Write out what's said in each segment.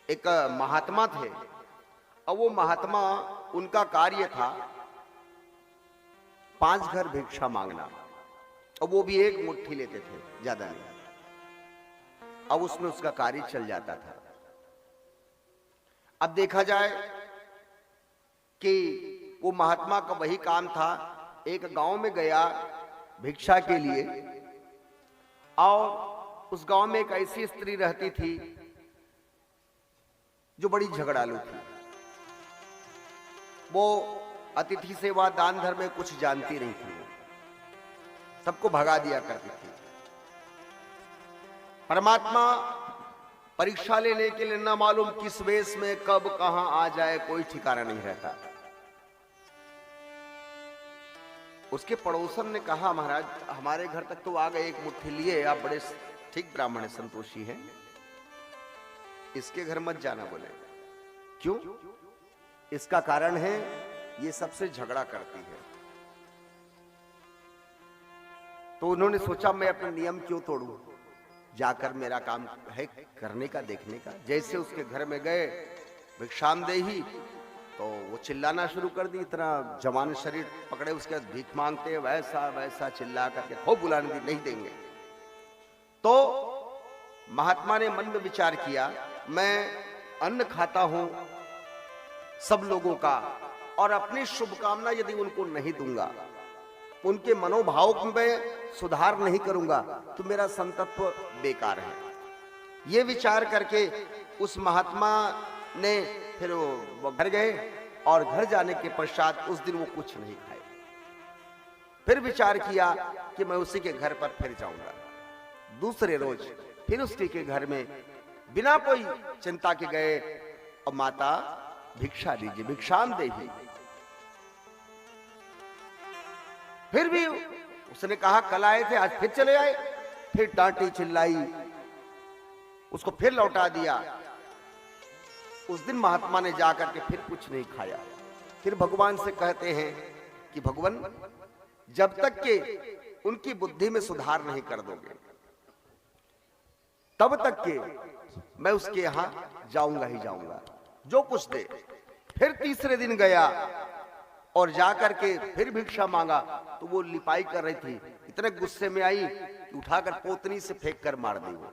एक महात्मा थे। और वो महात्मा, उनका कार्य था 5 घर भिक्षा मांगना, और वो भी एक मुट्ठी लेते थे, ज्यादा नहीं। अब उसमें उसका कार्य चल जाता था। अब देखा जाए कि वो महात्मा का वही काम था, एक गांव में गया भिक्षा के लिए, और उस गांव में एक ऐसी स्त्री रहती थी जो बड़ी झगड़ालू थी। वो अतिथि सेवा दान धर्म में कुछ जानती नहीं थी, सबको भगा दिया करती थी। परमात्मा परीक्षा लेने के लिए न मालूम किस वेश में कब कहां आ जाए, कोई ठिकाना नहीं रहता। उसके पड़ोसन ने कहा, महाराज हमारे घर तक तो आ गए, एक मुट्ठी लिए, आप बड़े ठीक ब्राह्मण है, संतोषी हैं, इसके घर मत जाना। बोले क्यों? इसका कारण है ये सबसे झगड़ा करती है। तो उन्होंने सोचा मैं अपना नियम क्यों तोड़ूं, जाकर मेरा काम है करने का, देखने का। जैसे उसके घर में गए भिक्षामदेही, तो वो चिल्लाना शुरू कर दी। इतना जवान शरीर पकड़े उसके भीख मांगते, वैसा वैसा चिल्ला करके खूब बुलाने दी, नहीं देंगे। तो महात्मा ने मन में विचार किया, मैं अन्न खाता हूं सब लोगों का, और अपनी शुभकामना यदि उनको नहीं दूंगा, उनके मनोभाव में सुधार नहीं करूंगा, तो मेरा संतत्व बेकार है। ये विचार करके उस महात्मा ने फिर वो घर गए, और घर जाने के पश्चात उस दिन वो कुछ नहीं खाए। फिर विचार किया कि मैं उसी के घर पर फिर जाऊंगा। दूसरे रोज फिर उसके के घर में बिना कोई चिंता के गए, और माता भिक्षा दीजिए, भिक्षामदेही। फिर भी उसने कहा कल आए थे, आज फिर चले आए। फिर डांटी चिल्लाई, उसको फिर लौटा दिया। उस दिन महात्मा ने जाकर के फिर कुछ नहीं खाया। फिर भगवान से कहते हैं कि भगवान, जब तक के उनकी बुद्धि में सुधार नहीं कर दोगे, तब तक के मैं उसके यहां जाऊंगा ही जाऊंगा, जो कुछ दे। फिर तीसरे दिन गया और जाकर के फिर भिक्षा मांगा, तो वो लिपाई कर रही थी, इतने गुस्से में आई कि उठाकर पोतनी से फेंक कर मार दी। वो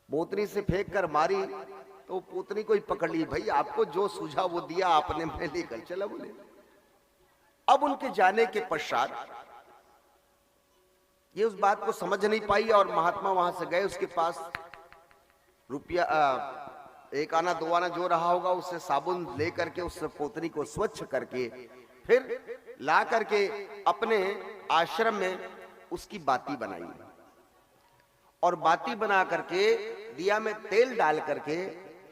पोतनी से फेंक कर मारी, तो पोतनी को ही पकड़ ली, भाई आपको जो सूझा वो दिया आपने, मैं लेकर चला। बोले अब उनके जाने के पश्चात ये उस बात को समझ नहीं पाई, और महात्मा वहां से गए, उसके पास रुपया 1 आना 2 आना जो रहा होगा, उससे साबुन ले करके उस पोतनी को स्वच्छ करके फिर ला करके अपने आश्रम में उसकी बाती बनाई, और बाती बना करके दिया में तेल डाल करके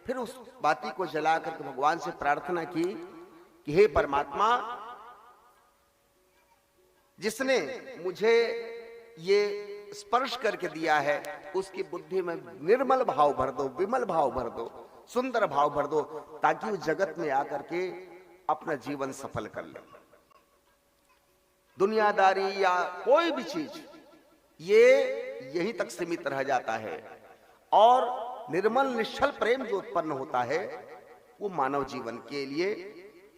फिर उस बाती को जला करके भगवान से प्रार्थना की कि हे परमात्मा, जिसने मुझे ये स्पर्श करके दिया है, उसकी बुद्धि में निर्मल भाव भर दो, विमल भाव भर दो, सुंदर भाव भर दो, ताकि वो जगत में आकर के अपना जीवन सफल कर ले। दुनियादारी या कोई भी चीज ये यहीं तक सीमित रह जाता है, और निर्मल निश्चल प्रेम जो उत्पन्न होता है, वो मानव जीवन के लिए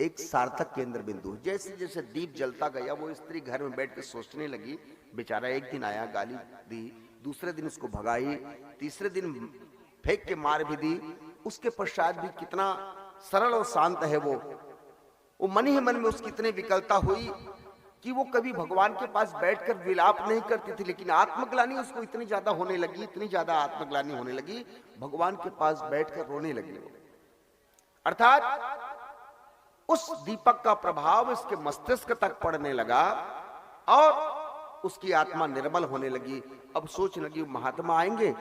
एक सार्थक केंद्र बिंदु। जैसे जैसे दीप जलता गया, वो स्त्री घर में बैठ के सोचने लगी, बेचारा एक दिन आया, गाली दी, दूसरे दिन उसको भगाई, तीसरे दिन फेंक के मार भी दी, उसके पश्चात भी कितना सरल और शांत है वो मन ही मन में उसकी इतनी विकलता हुई कि वो कभी भगवान के पास बैठकर विलाप नहीं करती थी, लेकिन आत्मग्लानि उसको इतनी ज्यादा होने लगी, इतनी ज्यादा आत्मग्लानि होने लगी, भगवान के पास बैठकर रोने लगी। अर्थात उस दीपक का प्रभाव इसके मस्तिष्क तक पड़ने लगा, और उसकी आत्मा निर्मल होने लगी। अब सोचने लगी महात्मा आएंगे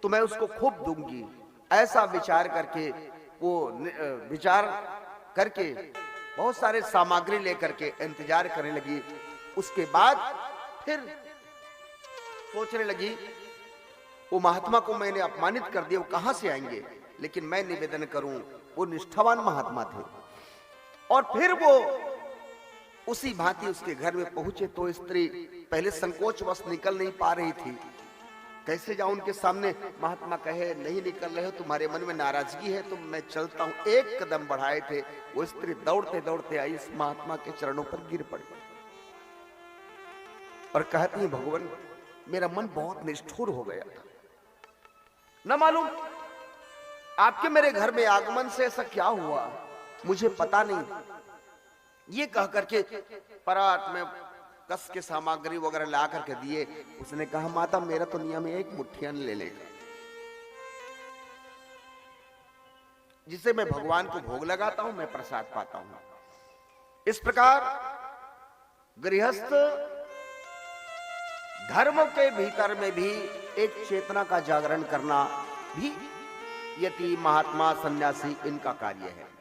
तो मैं उसको खूब दूंगी, ऐसा विचार करके वो विचार करके बहुत सारे सामग्री लेकर के इंतजार करने लगी। उसके बाद फिर सोचने लगी, वो महात्मा को मैंने अपमानित कर दिया, वो कहां से आएंगे, लेकिन मैं निवेदन करूं, वो निष्ठावान महात्मा थे। और फिर वो उसी भांति उसके घर में पहुंचे, तो स्त्री पहले संकोचवश निकल नहीं पा रही थी, कैसे जाऊं उनके सामने? महात्मा कहे नहीं निकल रहे हो, तुम्हारे मन में नाराजगी है तो मैं चलता हूं। एक कदम बढ़ाए थे, वो स्त्री दौड़ते दौड़ते आई, इस महात्मा के चरणों पर गिर पड़ी और कहती है, भगवान मेरा मन बहुत निष्ठुर हो गया था, न मालूम आपके मेरे घर में आगमन से ऐसा क्या हुआ, मुझे पता नहीं। ये कह करके परात में कस के सामग्री वगैरह ला करके दिए। उसने कहा, माता मेरा तो नियम है, एक मुट्ठी अन्न ले लेगा, जिसे मैं भगवान को भोग लगाता हूं, मैं प्रसाद पाता हूं। इस प्रकार गृहस्थ धर्म के भीतर में भी एक चेतना का जागरण करना भी यति, महात्मा, सन्यासी, इनका कार्य है।